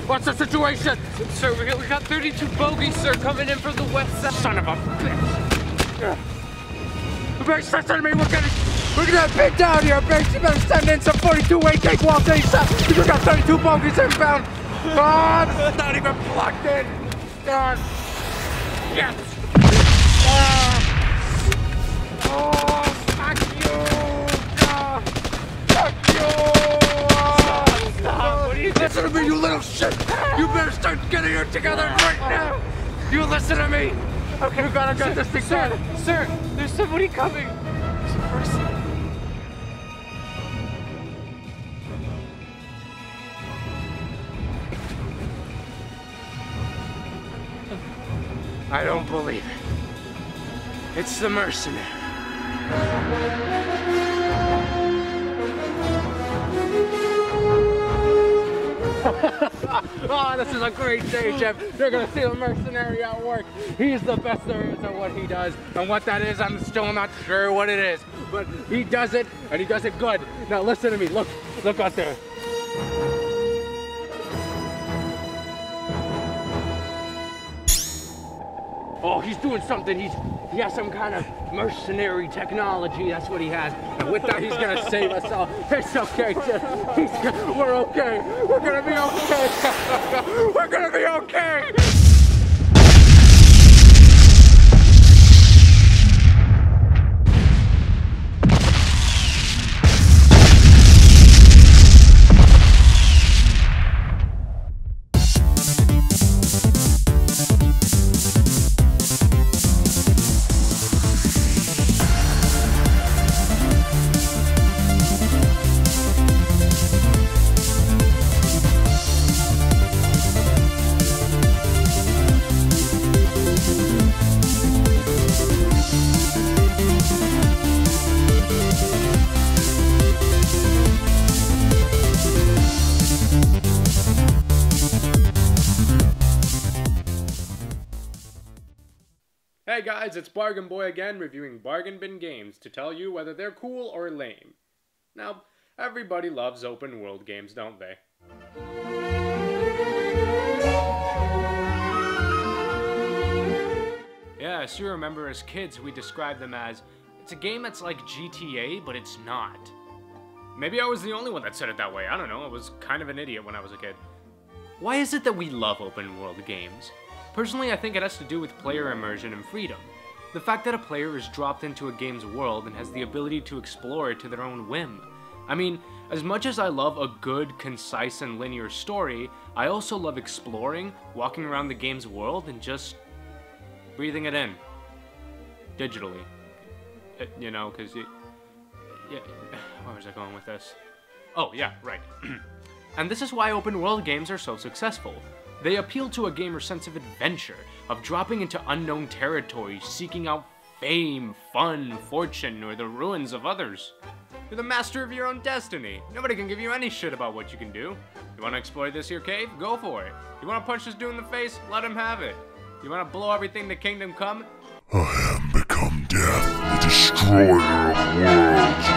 What's the situation? Sir, we got 32 bogeys, sir, coming in from the west side. Son of a bitch! You better listen to me, we're gonna beat down here, bitch! You better send in some 42 weight cake walls ASAP! We got 32 bogeys inbound! God! It's not even plugged in! God! Yes! Oh, fuck you! God! Fuck you! Stop! What are you doing? Listen to me, you little shit! You better start getting it together right now! You listen to me! Okay, we gotta get this thing done! Sir, there's somebody coming! There's a person. I don't believe it. It's the mercenary. Oh, this is a great day, Jeff. They're gonna see the mercenary at work. He's the best there is at what he does. And what that is, I'm still not sure what it is. But he does it, and he does it good. Now listen to me. Look out there. Oh, he's doing something. He has some kind of mercenary technology. That's what he has. And with that, he's gonna save us all. It's okay, Jeff. We're okay. We're gonna be okay. We're gonna be okay. Hey guys, it's Bargain Boy again, reviewing bargain bin games to tell you whether they're cool or lame. Now, everybody loves open world games, don't they? Yeah, as you remember as kids, we described them as, it's a game that's like GTA, but it's not. Maybe I was the only one that said it that way, I don't know, I was kind of an idiot when I was a kid. Why is it that we love open world games? Personally, I think it has to do with player immersion and freedom. The fact that a player is dropped into a game's world and has the ability to explore it to their own whim. I mean, as much as I love a good, concise, and linear story, I also love exploring, walking around the game's world, and just breathing it in. Digitally. You know, because yeah, where was I going with this? Oh, yeah, right. And this is why open world games are so successful. They appeal to a gamer's sense of adventure, of dropping into unknown territory, seeking out fame, fun, fortune, or the ruins of others. You're the master of your own destiny. Nobody can give you any shit about what you can do. You want to explore this here cave? Go for it. You want to punch this dude in the face? Let him have it. You want to blow everything to Kingdom Come? I am become death, the destroyer of worlds.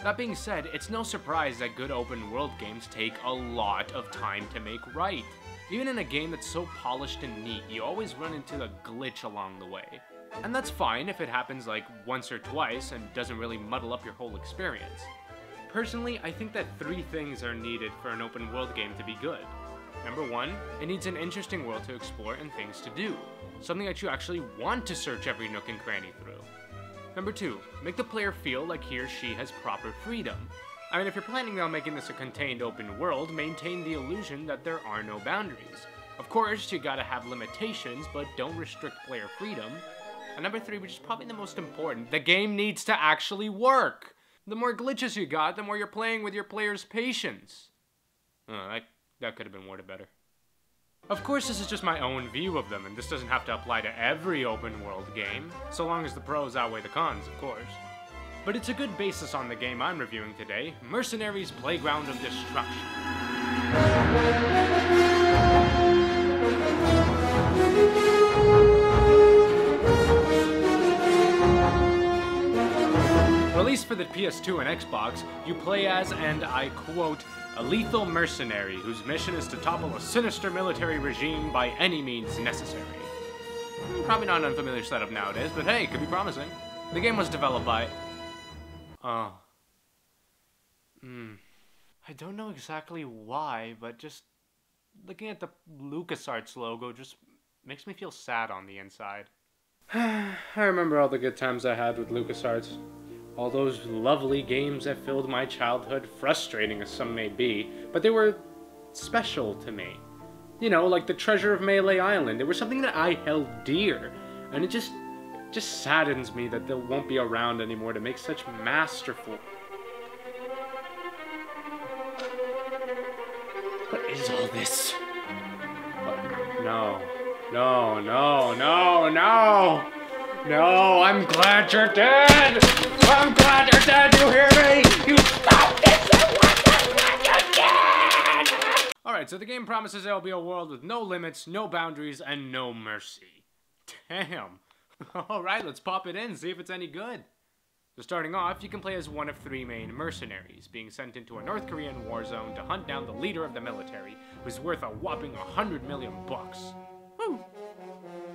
That being said, it's no surprise that good open world games take a lot of time to make right. Even in a game that's so polished and neat, you always run into a glitch along the way. And that's fine if it happens like once or twice and doesn't really muddle up your whole experience. Personally, I think that 3 things are needed for an open world game to be good. Number 1, it needs an interesting world to explore and things to do. Something that you actually want to search every nook and cranny through. Number 2, make the player feel like he or she has proper freedom. I mean, if you're planning on making this a contained open world, maintain the illusion that there are no boundaries. Of course, you gotta have limitations, but don't restrict player freedom. And number 3, which is probably the most important, the game needs to actually work. The more glitches you got, the more you're playing with your player's patience. Oh, that could have been worded better. Of course, this is just my own view of them, and this doesn't have to apply to every open-world game, so long as the pros outweigh the cons, of course. But it's a good basis on the game I'm reviewing today, Mercenaries Playground of Destruction. Released for the PS2 and Xbox, you play as, and I quote, a lethal mercenary whose mission is to topple a sinister military regime by any means necessary. Probably not an unfamiliar setup nowadays, but hey, could be promising. The game was developed by... I don't know exactly why, but just looking at the LucasArts logo just makes me feel sad on the inside. I remember all the good times I had with LucasArts. All those lovely games that filled my childhood, frustrating as some may be, but they were special to me. You know, like the Treasure of Melee Island. It was something that I held dear, and it just saddens me that they won't be around anymore to make such masterful... What is all this? What? No. No, no, no, no! No, I'm glad you're dead! I'm glad you're dead, you hear me? You stop this! You're dead! Alright, so the game promises there will be a world with no limits, no boundaries, and no mercy. Damn. Alright, let's pop it in, see if it's any good. So starting off, you can play as one of 3 main mercenaries, being sent into a North Korean war zone to hunt down the leader of the military, who's worth a whopping $100 million bucks. Woo!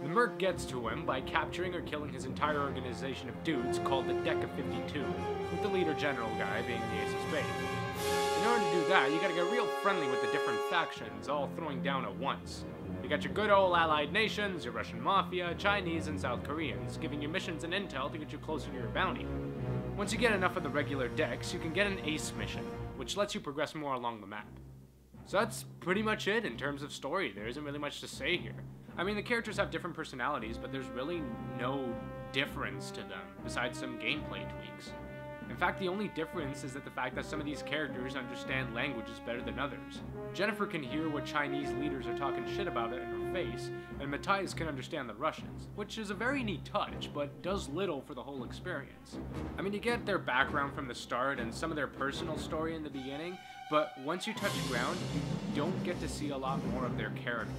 The merc gets to him by capturing or killing his entire organization of dudes called the Deck of 52, with the leader general guy being the Ace of Spades. In order to do that, you gotta get real friendly with the different factions, all throwing down at once. You got your good old allied nations, your Russian mafia, Chinese, and South Koreans, giving you missions and intel to get you closer to your bounty. Once you get enough of the regular decks, you can get an ace mission, which lets you progress more along the map. So that's pretty much it in terms of story. There isn't really much to say here. I mean, the characters have different personalities, but there's really no difference to them, besides some gameplay tweaks. In fact, the only difference is that the fact that some of these characters understand languages better than others. Jennifer can hear what Chinese leaders are talking shit about it in her face, and Matthias can understand the Russians, which is a very neat touch, but does little for the whole experience. I mean, you get their background from the start and some of their personal story in the beginning, but once you touch ground, you don't get to see a lot more of their character.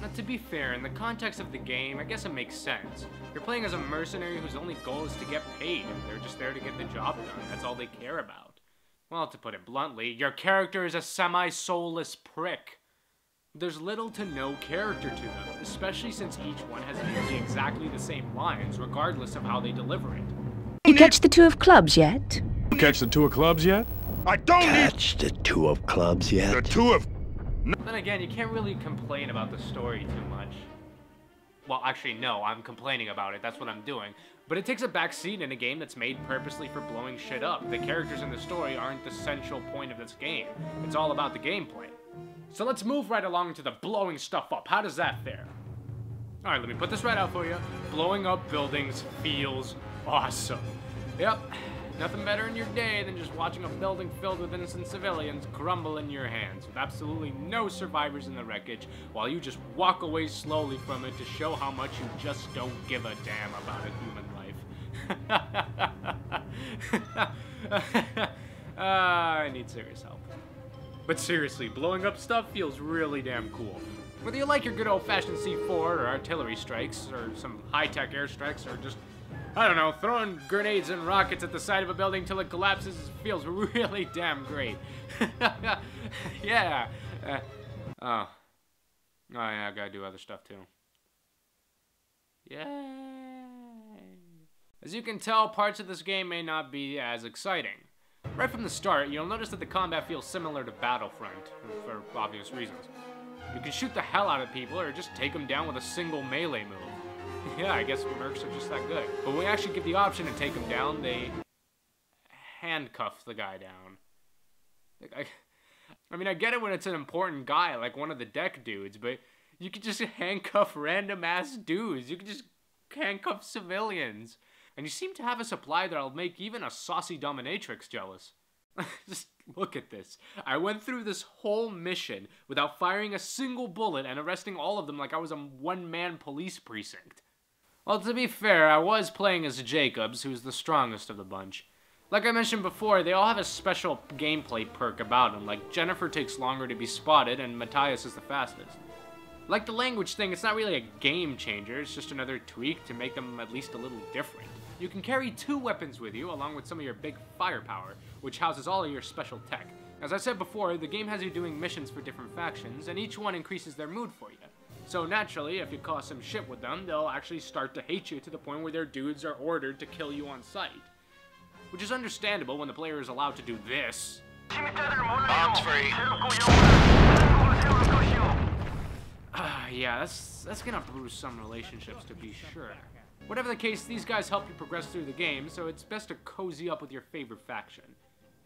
Now, to be fair, in the context of the game, I guess it makes sense. You're playing as a mercenary whose only goal is to get paid, and they're just there to get the job done. That's all they care about. Well, to put it bluntly, your character is a semi-soulless prick. There's little to no character to them, especially since each one has nearly exactly the same lines, regardless of how they deliver it. You catch the 2 of clubs yet? Catch the 2 of clubs yet? I don't Catch the 2 of clubs yet? The 2 of... Then again, you can't really complain about the story too much. Well, actually, no, I'm complaining about it. That's what I'm doing. But it takes a backseat in a game that's made purposely for blowing shit up. The characters in the story aren't the central point of this game. It's all about the gameplay. So let's move right along to the blowing stuff up. How does that fare? Alright, let me put this right out for you. Blowing up buildings feels awesome. Yep. Nothing better in your day than just watching a building filled with innocent civilians crumble in your hands, with absolutely no survivors in the wreckage, while you just walk away slowly from it to show how much you just don't give a damn about a human life. I need serious help. But seriously, blowing up stuff feels really damn cool. Whether you like your good old-fashioned C4 or artillery strikes, or some high-tech airstrikes, or just, I don't know, throwing grenades and rockets at the side of a building till it collapses feels really damn great. Yeah. Oh yeah, I gotta do other stuff too. Yay. As you can tell, parts of this game may not be as exciting. Right from the start, you'll notice that the combat feels similar to Battlefront, for obvious reasons. You can shoot the hell out of people or just take them down with a single melee move. Yeah, I guess mercs are just that good. But when we actually get the option to take them down, they handcuff the guy down. I mean, I get it when it's an important guy, like one of the deck dudes, but you could just handcuff random-ass dudes. You could just handcuff civilians. And you seem to have a supply that'll make even a saucy dominatrix jealous. Just look at this. I went through this whole mission without firing a single bullet and arresting all of them like I was a one-man police precinct. Well, to be fair, I was playing as Jacobs, who's the strongest of the bunch. Like I mentioned before, they all have a special gameplay perk about them, like Jennifer takes longer to be spotted and Matthias is the fastest. Like the language thing, it's not really a game changer, it's just another tweak to make them at least a little different. You can carry 2 weapons with you, along with some of your big firepower, which houses all of your special tech. As I said before, the game has you doing missions for different factions, and each one increases their mood for you. So naturally, if you cause some shit with them, they'll actually start to hate you to the point where their dudes are ordered to kill you on sight. Which is understandable when the player is allowed to do this. Bombs free. Yeah, that's gonna bruise some relationships to be sure. Whatever the case, these guys help you progress through the game, so it's best to cozy up with your favorite faction.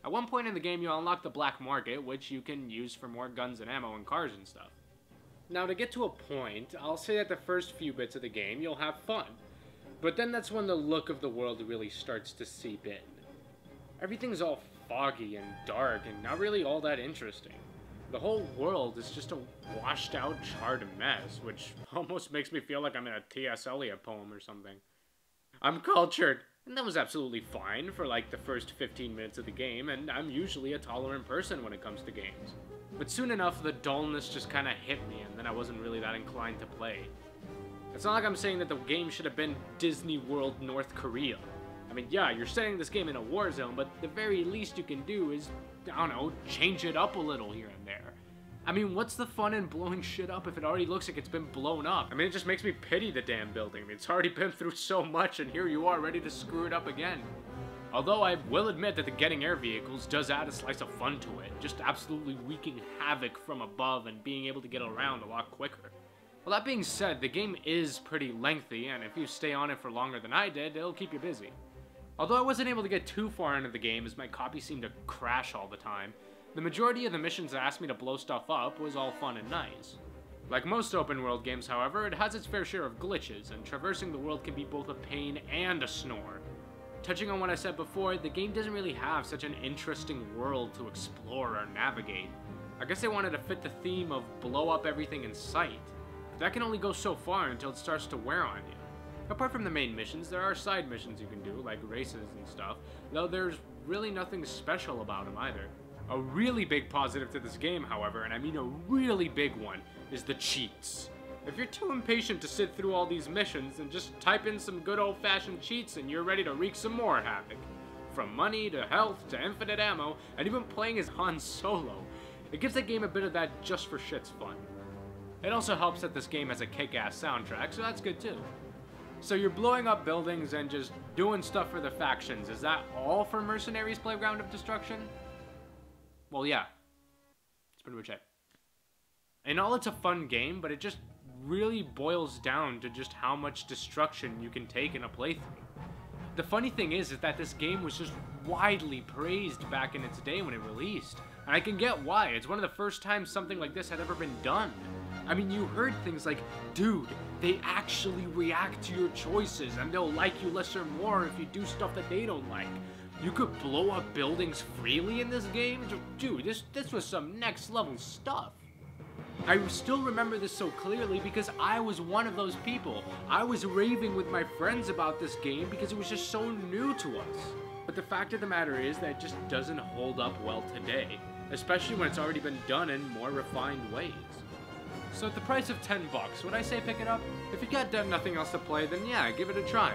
At one point in the game, you'll unlock the black market, which you can use for more guns and ammo and cars and stuff. Now, to get to a point, I'll say that the first few bits of the game, you'll have fun. But then that's when the look of the world really starts to seep in. Everything's all foggy and dark and not really all that interesting. The whole world is just a washed out, charred mess, which almost makes me feel like I'm in a T.S. Eliot poem or something. I'm cultured, and that was absolutely fine for like the first 15 minutes of the game, and I'm usually a tolerant person when it comes to games. But soon enough, the dullness just kinda hit me, and then I wasn't really that inclined to play. It's not like I'm saying that the game should have been Disney World North Korea. I mean, yeah, you're setting this game in a war zone, but the very least you can do is, I don't know, change it up a little here and there. I mean, what's the fun in blowing shit up if it already looks like it's been blown up? I mean, it just makes me pity the damn building. I mean, it's already been through so much, and here you are ready to screw it up again. Although I will admit that the getting air vehicles does add a slice of fun to it, just absolutely wreaking havoc from above and being able to get around a lot quicker. Well, that being said, the game is pretty lengthy, and if you stay on it for longer than I did, it'll keep you busy. Although I wasn't able to get too far into the game as my copy seemed to crash all the time, the majority of the missions that asked me to blow stuff up was all fun and nice. Like most open world games, however, it has its fair share of glitches, and traversing the world can be both a pain and a snore. Touching on what I said before, the game doesn't really have such an interesting world to explore or navigate. I guess they wanted to fit the theme of blow up everything in sight, but that can only go so far until it starts to wear on you. Apart from the main missions, there are side missions you can do, like races and stuff, though there's really nothing special about them either. A really big positive to this game, however, and I mean a really big one, is the cheats. If you're too impatient to sit through all these missions, then just type in some good old-fashioned cheats and you're ready to wreak some more havoc. From money to health to infinite ammo, and even playing as Han Solo, it gives the game a bit of that just for shits fun. It also helps that this game has a kick-ass soundtrack, so that's good too. So you're blowing up buildings and just doing stuff for the factions. Is that all for Mercenaries Playground of Destruction? Well, yeah. That's pretty much it. And all, it's a fun game, but it just really boils down to just how much destruction you can take in a playthrough. The funny thing is that this game was just widely praised back in its day when it released. And I can get why. It's one of the first times something like this had ever been done. I mean, you heard things like, dude, they actually react to your choices and they'll like you less or more if you do stuff that they don't like. You could blow up buildings freely in this game? Dude, this was some next level stuff. I still remember this so clearly because I was one of those people. I was raving with my friends about this game because it was just so new to us. But the fact of the matter is that it just doesn't hold up well today, especially when it's already been done in more refined ways. So at the price of $10, would I say pick it up? If you got nothing else to play, then yeah, give it a try.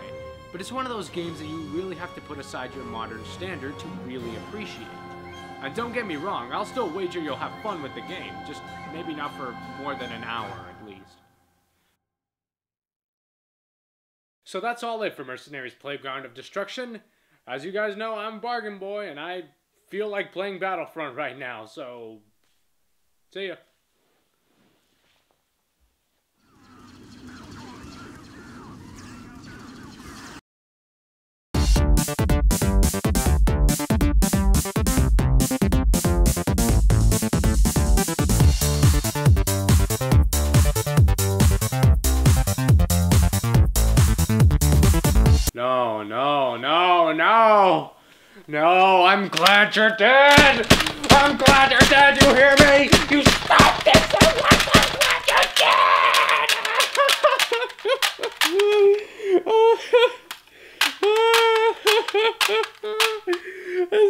But it's one of those games that you really have to put aside your modern standard to really appreciate. And don't get me wrong, I'll still wager you'll have fun with the game, just maybe not for more than an hour at least. So that's all it for Mercenaries Playground of Destruction. As you guys know, I'm Bargain Boy, and I feel like playing Battlefront right now, so see ya. No, no, no, no! No, I'm glad you're dead! I'm glad you're dead, you hear me? You stop this! I'm glad you're dead! I'm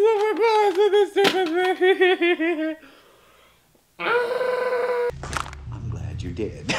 so glad of this stupid thing! I'm glad you're dead.